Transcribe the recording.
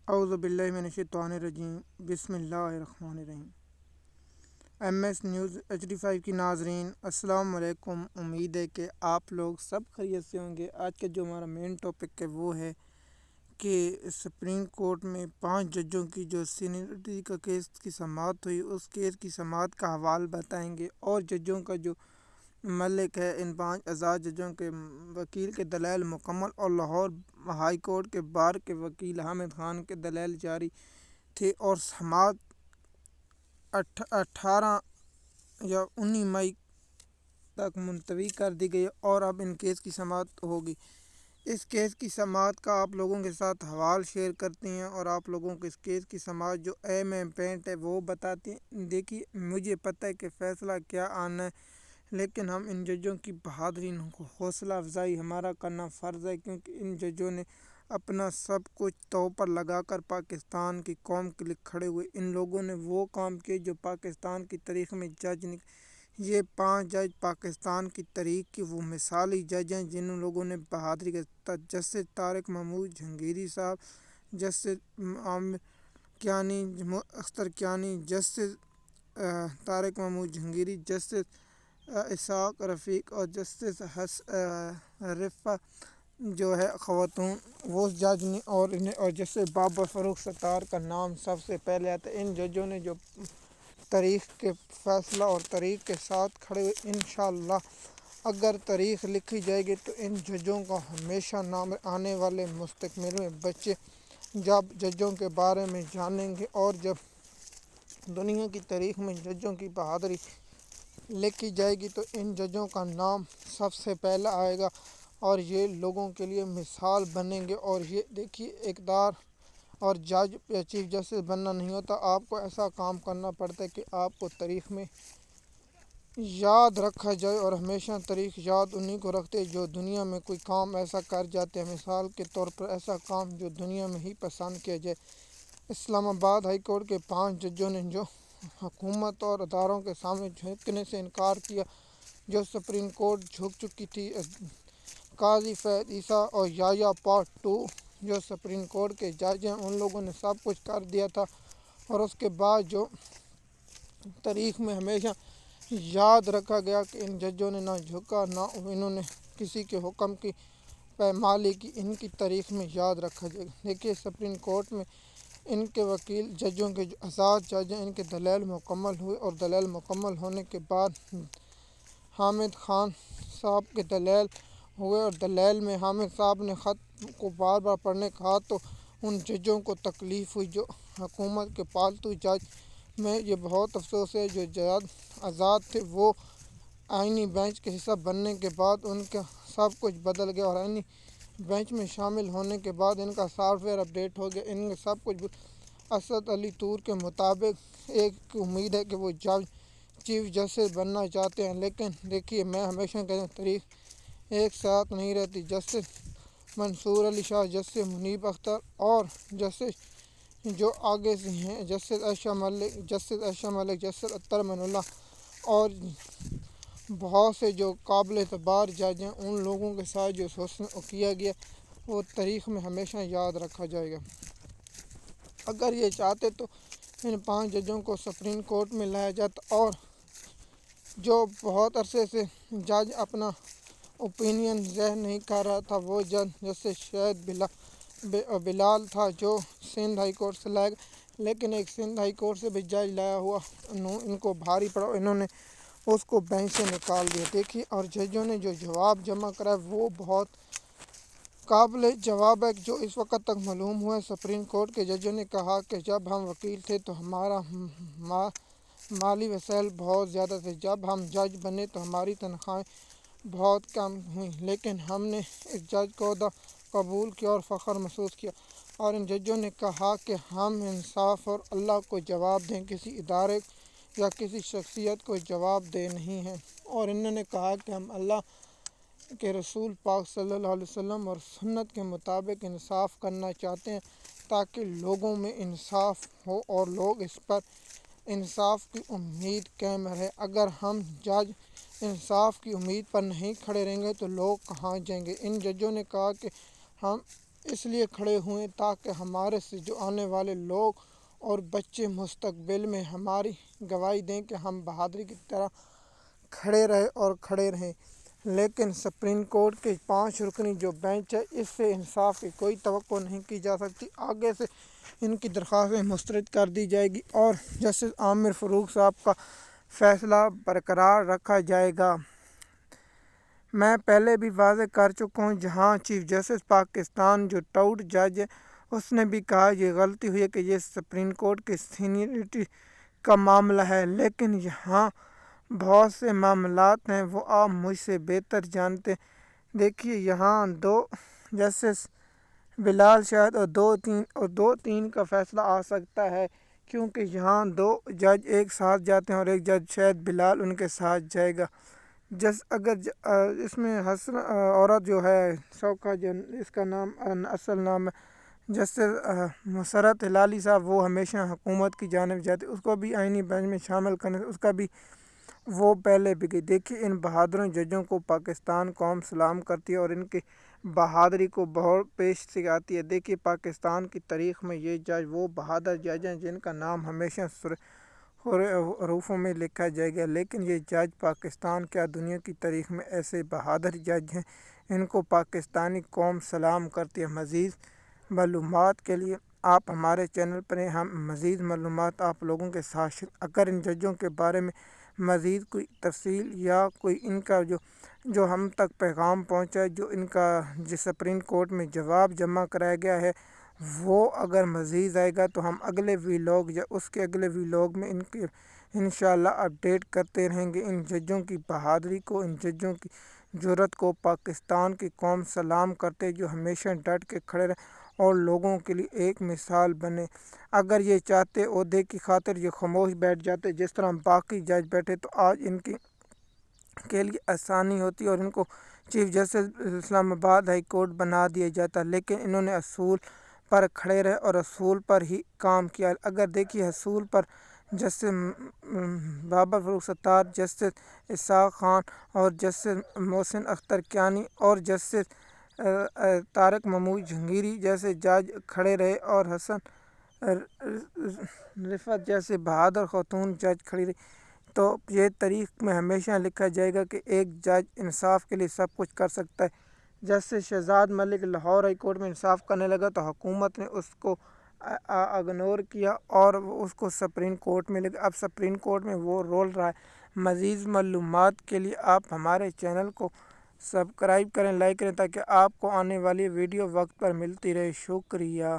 اعوذ باللہ من الشیطان الرجیم، بسم اللہ الرحمن الرحیم۔ ایم ایس نیوز HD5 کی ناظرین السلام علیکم۔ امید ہے کہ آپ لوگ سب خیریت سے ہوں گے۔ آج کا جو ہمارا مین ٹاپک ہے وہ ہے کہ سپریم کورٹ میں 5 ججوں کی جو سینیئرٹی کا کیس کی سماعت ہوئی، اس کیس کی سماعت کا حوال بتائیں گے، اور ججوں کا جو ملک ہے، ان 5 آزاد ججوں کے وکیل کے دلائل مکمل، اور لاہور ہائی کورٹ کے بار کے وکیل حامد خان کے دلائل جاری تھے، اور سماعت 18 یا 19 مئی تک ملتوی کر دی گئی، اور اب ان کیس کی سماعت ہوگی۔ اس کیس کی سماعت کا آپ لوگوں کے ساتھ حوال شیئر کرتے ہیں، اور آپ لوگوں کو اس کیس کی سماعت جو ایم پینٹ ہے وہ بتاتے ہیں۔ دیکھیے، مجھے پتہ ہے کہ فیصلہ کیا آنا ہے، لیکن ہم ان ججوں کی بہادری کو حوصلہ افزائی ہمارا کرنا فرض ہے، کیونکہ ان ججوں نے اپنا سب کچھ تو پر لگا کر پاکستان کی قوم کے لیے کھڑے ہوئے۔ ان لوگوں نے وہ کام کیے جو پاکستان کی تاریخ میں جج نے یہ 5 جج پاکستان کی تاریخ کی وہ مثالی جج ہیں، جن لوگوں نے بہادری کے ساتھ جسٹس طارق محمود جہانگیری صاحب، جسٹس عامر کیانی، اختر کیانی، جسٹس طارق محمود جہانگیری، جسٹس اسحاق رفیق، اور جسٹس رفا جو ہے خواتون وہ جج نے، اور جسٹس بابر فروخ ستار کا نام سب سے پہلے آتا ہے۔ ان ججوں نے جو تاریخ کے فیصلہ اور تاریخ کے ساتھ کھڑے ہوئے، انشاءاللہ اگر تاریخ لکھی جائے گی تو ان ججوں کا ہمیشہ نام آنے والے مستقبل میں بچے جب ججوں کے بارے میں جانیں گے، اور جب دنیا کی تاریخ میں ججوں کی بہادری لکھی جائے گی تو ان ججوں کا نام سب سے پہلا آئے گا، اور یہ لوگوں کے لیے مثال بنیں گے۔ اور یہ دیکھیے، اقتدار اور جج یا چیف جسٹس بننا نہیں ہوتا، آپ کو ایسا کام کرنا پڑتا ہے کہ آپ کو تاریخ میں یاد رکھا جائے، اور ہمیشہ تاریخ یاد انہیں کو رکھتے ہیں جو دنیا میں کوئی کام ایسا کر جاتے ہیں۔ مثال کے طور پر ایسا کام جو دنیا میں ہی پسند کیا جائے۔ اسلام آباد ہائی کورٹ کے 5 ججوں نے جو حکومت اور اداروں کے سامنے جھکنے سے انکار کیا، جو سپریم کورٹ جھک چکی تھی، قاضی فیض عیسیٰ اور یحییٰ پارٹ 2 جو سپریم کورٹ کے جج ہیں، ان لوگوں نے سب کچھ کر دیا تھا، اور اس کے بعد جو تاریخ میں ہمیشہ یاد رکھا گیا کہ ان ججوں نے نہ جھکا، نہ انہوں نے کسی کے حکم کی پامالی کی، ان کی تاریخ میں یاد رکھا جائے گا۔ دیکھیے، سپریم کورٹ میں ان کے وکیل ججوں کے جو آزاد جج ہیں، ان کے دلائل مکمل ہوئے، اور دلائل مکمل ہونے کے بعد حامد خان صاحب کے دلائل ہوئے، اور دلائل میں حامد صاحب نے خط کو بار بار پڑھنے کہا، تو ان ججوں کو تکلیف ہوئی جو حکومت کے پالتو جج میں یہ بہت افسوس ہے، جو جج آزاد تھے وہ آئینی بینچ کے حصہ بننے کے بعد ان کا سب کچھ بدل گیا، اور آئینی بینچ میں شامل ہونے کے بعد ان کا سافٹ ویئر اپڈیٹ ہو گیا، ان کا سب کچھ۔ اسد علی طور کے مطابق ایک امید ہے کہ وہ جج چیف جسٹس بننا چاہتے ہیں، لیکن دیکھیے، میں ہمیشہ کہتا ہوں تاریخ ایک ساتھ نہیں رہتی۔ جسٹس منصور علی شاہ، جسٹس منیب اختر، اور جسٹس جو آگے سے ہیں، جسٹس عائشہ ملک، جسٹس اطہر من اللہ، اور بہت سے جو قابل اعتبار جج ہیں، ان لوگوں کے ساتھ جو حسن کیا گیا وہ تاریخ میں ہمیشہ یاد رکھا جائے گا۔ اگر یہ چاہتے تو ان 5 ججوں کو سپریم کورٹ میں لایا جاتا، اور جو بہت عرصے سے جج اپنا اوپینین ظاہر نہیں کر رہا تھا، وہ جج جسٹس شہید بلال تھا، جو سندھ ہائی کورٹ سے لایا گیا، لیکن ایک سندھ ہائی کورٹ سے بھی جج لایا ہوا ان کو بھاری پڑا، انہوں نے اس کو بینچ سے نکال دیا۔ دیکھیے، اور ججوں نے جو جواب جمع کرا وہ بہت قابل جواب ہے، جو اس وقت تک معلوم ہوا ہے۔ سپریم کورٹ کے ججوں نے کہا کہ جب ہم وکیل تھے تو ہمارا مالی وسائل بہت زیادہ تھے، جب ہم جج بنے تو ہماری تنخواہیں بہت کم ہوئیں، لیکن ہم نے اس جج کو قبول کیا اور فخر محسوس کیا۔ اور ان ججوں نے کہا کہ ہم انصاف اور اللہ کو جواب دیں، کسی ادارے یا کسی شخصیت کو جواب دہ نہیں ہیں، اور انہوں نے کہا کہ ہم اللہ کے رسول پاک صلی اللہ علیہ وسلم اور سنت کے مطابق انصاف کرنا چاہتے ہیں، تاکہ لوگوں میں انصاف ہو اور لوگ اس پر انصاف کی امید قائم رہے۔ اگر ہم جج انصاف کی امید پر نہیں کھڑے رہیں گے تو لوگ کہاں جائیں گے؟ ان ججوں نے کہا کہ ہم اس لیے کھڑے ہوئے تاکہ ہمارے سے جو آنے والے لوگ اور بچے مستقبل میں ہماری گواہی دیں کہ ہم بہادری کی طرح کھڑے رہے اور کھڑے رہیں۔ لیکن سپریم کورٹ کے 5 رکنی جو بینچ ہے، اس سے انصاف کی کوئی توقع نہیں کی جا سکتی۔ آگے سے ان کی درخواستیں مسترد کر دی جائے گی اور جسٹس عامر فاروق صاحب کا فیصلہ برقرار رکھا جائے گا۔ میں پہلے بھی واضح کر چکا ہوں، جہاں چیف جسٹس پاکستان جو ٹاؤٹ جج ہے، اس نے بھی کہا یہ غلطی ہوئی ہے کہ یہ سپریم کورٹ کی سینئرٹی کا معاملہ ہے، لیکن یہاں بہت سے معاملات ہیں وہ آپ مجھ سے بہتر جانتے ہیں۔ دیکھیے، یہاں 2 جسٹس بلال شاہد اور 2-3 کا فیصلہ آ سکتا ہے، کیونکہ یہاں 2 جج ایک ساتھ جاتے ہیں اور ایک جج شاید بلال ان کے ساتھ جائے گا۔ اگر اس میں حسن عورت جو ہے شوکا، جو اس کا نام اصل نام ہے جسٹس مسرت ہلالی صاحب، وہ ہمیشہ حکومت کی جانب جاتے، اس کو بھی آئینی بینچ میں شامل کرنے سے اس کا بھی وہ پہلے بھی گئی۔ دیکھیے، ان بہادر ججوں کو پاکستان قوم سلام کرتی ہے اور ان کی بہادری کو بہت پیش سے آتی ہے۔ دیکھیے، پاکستان کی تاریخ میں یہ جج وہ بہادر جج ہیں جن کا نام ہمیشہ حروفوں میں لکھا جائے گا، لیکن یہ جج پاکستان کیا دنیا کی تاریخ میں ایسے بہادر جج ہیں، ان کو پاکستانی قوم سلام کرتی ہے۔ مزید معلومات کے لیے آپ ہمارے چینل پر ہیں، ہم مزید معلومات آپ لوگوں کے ساتھ اگر ان ججوں کے بارے میں مزید کوئی تفصیل یا کوئی ان کا جو ہم تک پیغام پہنچا ہے، جو ان کا سپریم کورٹ میں جواب جمع کرایا گیا ہے، وہ اگر مزید آئے گا تو ہم اگلے ویلاگ یا اس کے اگلے ویلاگ میں ان کے انشاءاللہ اپڈیٹ کرتے رہیں گے۔ ان ججوں کی بہادری کو، ان ججوں کی جرأت کو پاکستان کی قوم سلام کرتے، جو ہمیشہ ڈٹ کے کھڑے رہے اور لوگوں کے لیے ایک مثال بنے۔ اگر یہ چاہتے عہدے کی خاطر یہ خاموش بیٹھ جاتے جس طرح باقی جج بیٹھے، تو آج ان کے لیے آسانی ہوتی اور ان کو چیف جسٹس اسلام آباد ہائی کورٹ بنا دیا جاتا، لیکن انہوں نے اصول پر کھڑے رہے اور اصول پر ہی کام کیا۔ اگر دیکھیے، اصول پر جسٹس بابر فاروق ستار، جسٹس اسحاق خان اور جسٹس محسن اختر کیانی اور جسٹس طارق محمود جہانگیری جیسے جج کھڑے رہے اور حسن رفعت جیسے بہادر خاتون جج کھڑی رہی، تو یہ تاریخ میں ہمیشہ لکھا جائے گا کہ ایک جج انصاف کے لیے سب کچھ کر سکتا ہے۔ جسٹس شہزاد ملک لاہور ہائی کورٹ میں انصاف کرنے لگا تو حکومت نے اس کو اگنور کیا اور اس کو سپریم کورٹ میں لگا، اب سپریم کورٹ میں وہ رول رہا ہے۔ مزید معلومات کے لیے آپ ہمارے چینل کو سبسکرائب کریں، لائک کریں، تاکہ آپ کو آنے والی ویڈیو وقت پر ملتی رہے۔ شکریہ۔